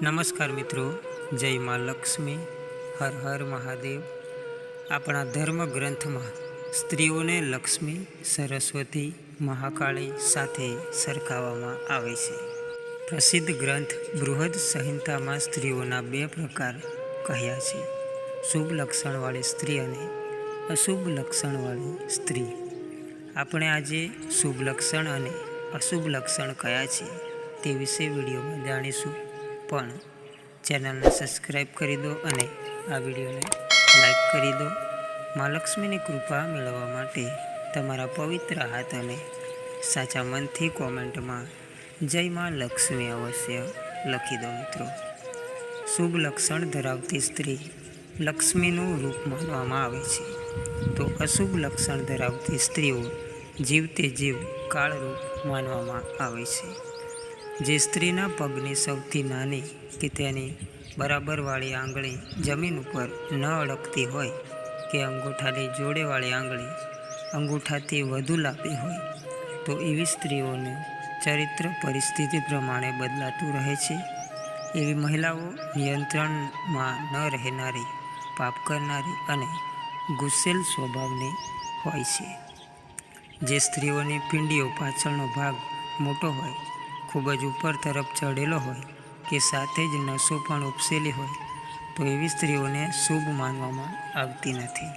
નમસ્કાર મિત્રો, જય માં લક્ષ્મી, હર હર મહાદેવ। આપણા ધર્મ ગ્રંથમાં સ્ત્રીઓને લક્ષ્મી, સરસ્વતી, મહાકાળી સાથે સરખાવવામાં આવે છે। પ્રસિદ્ધ ગ્રંથ બૃહદ સંહિતામાં સ્ત્રીઓના બે પ્રકાર કહ્યા છે, શુભ લક્ષણવાળી સ્ત્રી અને અશુભ લક્ષણવાળી સ્ત્રી। આપણે આજે શુભ લક્ષણ અને અશુભ લક્ષણ કયા છે તે વિશે વિડીયોમાં જાણીશું, પણ ચેનલને સબસ્ક્રાઈબ કરી દો અને આ વિડીયોને લાઈક કરી દો। માં લક્ષ્મીની કૃપા મેળવવા માટે તમારા પવિત્ર હાથ અને સાચા મનથી કોમેન્ટમાં જય માં લક્ષ્મી અવશ્ય લખી દો મિત્રો। શુભ લક્ષણ ધરાવતી સ્ત્રી લક્ષ્મીનું રૂપ માનવામાં આવે છે, તો અશુભ લક્ષણ ધરાવતી સ્ત્રીઓ જીવતે જીવ કાળરૂપ માનવામાં આવે છે। જે સ્ત્રીના પગની સૌથી નાની કે તેની બરાબરવાળી આંગળી જમીન ઉપર ન અડકતી હોય કે અંગૂઠાની જોડેવાળી આંગળી અંગૂઠાથી વધુ લાંબી હોય, તો એવી સ્ત્રીઓનું ચરિત્ર પરિસ્થિતિ પ્રમાણે બદલાતું રહે છે। એવી મહિલાઓ નિયંત્રણમાં ન રહેનારી, પાપ કરનારી અને ગુસ્સેલ સ્વભાવની હોય છે। જે સ્ત્રીઓની પીંડીઓ પાછળનો ભાગ મોટો હોય, ખૂબ જ ઉપર તરફ ચઢેલો હોય કે સાથે જ નસો પણ ઉપસેલી હોય, તો એવી સ્ત્રીઓને શુભ માનવામાં આવતી નથી।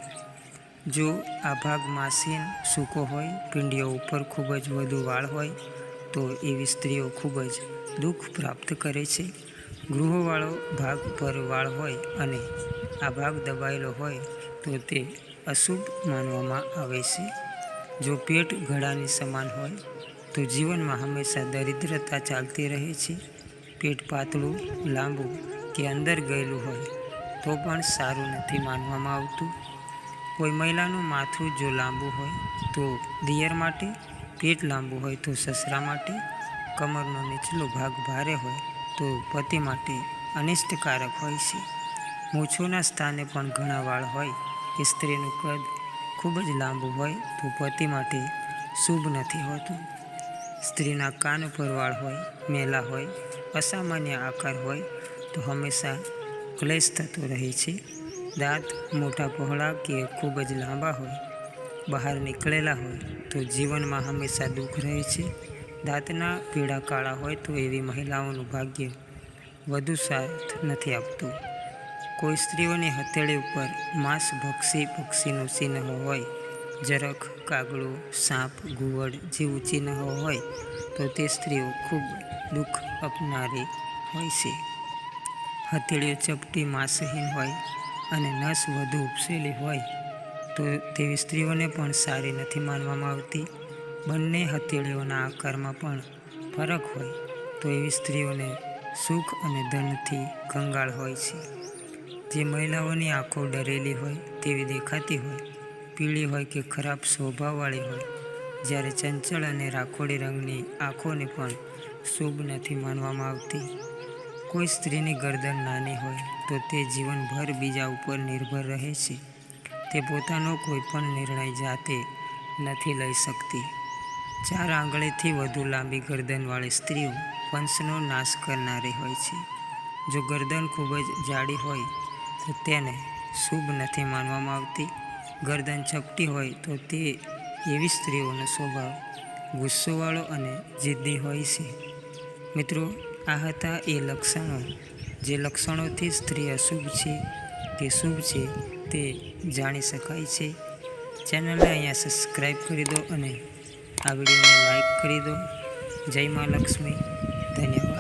જો આ ભાગ માસીન સૂકો હોય, પીંડીઓ ઉપર ખૂબ જ વધુ વાળ હોય, તો એવી સ્ત્રીઓ ખૂબ જ દુઃખ પ્રાપ્ત કરે છે। ગૃહોવાળો ભાગ પર વાળ હોય અને આ ભાગ દબાયેલો હોય તો તે અશુભ માનવામાં આવે છે। જો પેટ ઘડાની સમાન હોય તો જીવનમાં હંમેશા દરિદ્રતા ચાલતી રહે છે। પેટ પાતળું, લાંબુ કે અંદર ગયેલું હોય તો પણ સારું નથી માનવામાં આવતું। કોઈ મહિલાનું માથું જો લાંબુ હોય તો દિયર માટે, પેટ લાંબુ હોય તો સસરા માટે, કમરનો નીચલો ભાગ ભારે હોય તો પતિ માટે અનિષ્ટકારક હોય છે। મૂછોના સ્થાને પણ ઘણા વાળ હોય કે સ્ત્રીનું કદ ખૂબ જ લાંબુ હોય તો પતિ માટે શુભ નથી હોતું। સ્ત્રીના કાન ઉપર વાળ હોય, મેલા હોય, અસામાન્ય આકાર હોય તો હંમેશા ક્લેશ થતો રહે છે। દાંત મોટા પહોળા કે ખૂબ જ લાંબા હોય, બહાર નીકળેલા હોય તો જીવનમાં હંમેશા દુઃખ રહે છે। દાંતના પીળા કાળા હોય તો એવી મહિલાઓનું ભાગ્ય વધુ સાથ નથી આપતું। કોઈ સ્ત્રીઓની હથેળી ઉપર માંસભક્ષી પક્ષીનું ચિહ્ન હોય, જરખ, કાગડો, સાપ, ઘુવડ જેવું ચિહ્ન હોય તો તે સ્ત્રીઓ ખૂબ દુઃખ આપનારી હોય છે। હથેળીઓ ચપટી, માંસહીન હોય અને નસ વધુ ઉપસેલી હોય તો તેવી સ્ત્રીઓને પણ સારી નથી માનવામાં આવતી। બંને હથેળીઓના આકારમાં પણ ફરક હોય તો એવી સ્ત્રીઓને સુખ અને ધનથી કંગાળ હોય છે। જે મહિલાઓની આંખો ડરેલી હોય તેવી દેખાતી હોય, પીળી હોય કે ખરાબ સ્વભાવવાળી હોય, જ્યારે ચંચળ અને રાખોડી રંગની આંખોને પણ શુભ નથી માનવામાં આવતી। કોઈ સ્ત્રીની ગરદન નાની હોય તો તે જીવનભર બીજા ઉપર નિર્ભર રહે છે। તે પોતાનો કોઈ પણ નિર્ણય જાતે નથી લઈ શકતી। 4 આંગળીથી વધુ લાંબી ગરદનવાળી સ્ત્રીઓ વંશનો નાશ કરનારી હોય છે। જો ગરદન ખૂબ જ જાડી હોય તો તેને શુભ નથી માનવામાં આવતી। ગરદન ચપટી હોય તો તે એવી સ્ત્રીઓનો સ્વભાવ ગુસ્સોવાળો અને જિદ્દી હોય છે। મિત્રો, આ હતા એ લક્ષણો, જે લક્ષણોથી સ્ત્રી અશુભ છે કે શુભ છે તે જાણી શકાય છે। ચેનલને અહીંયા સબસ્ક્રાઈબ કરી દો અને આ વિડીયોને લાઈક કરી દો। જય માં લક્ષ્મી, ધન્યવાદ।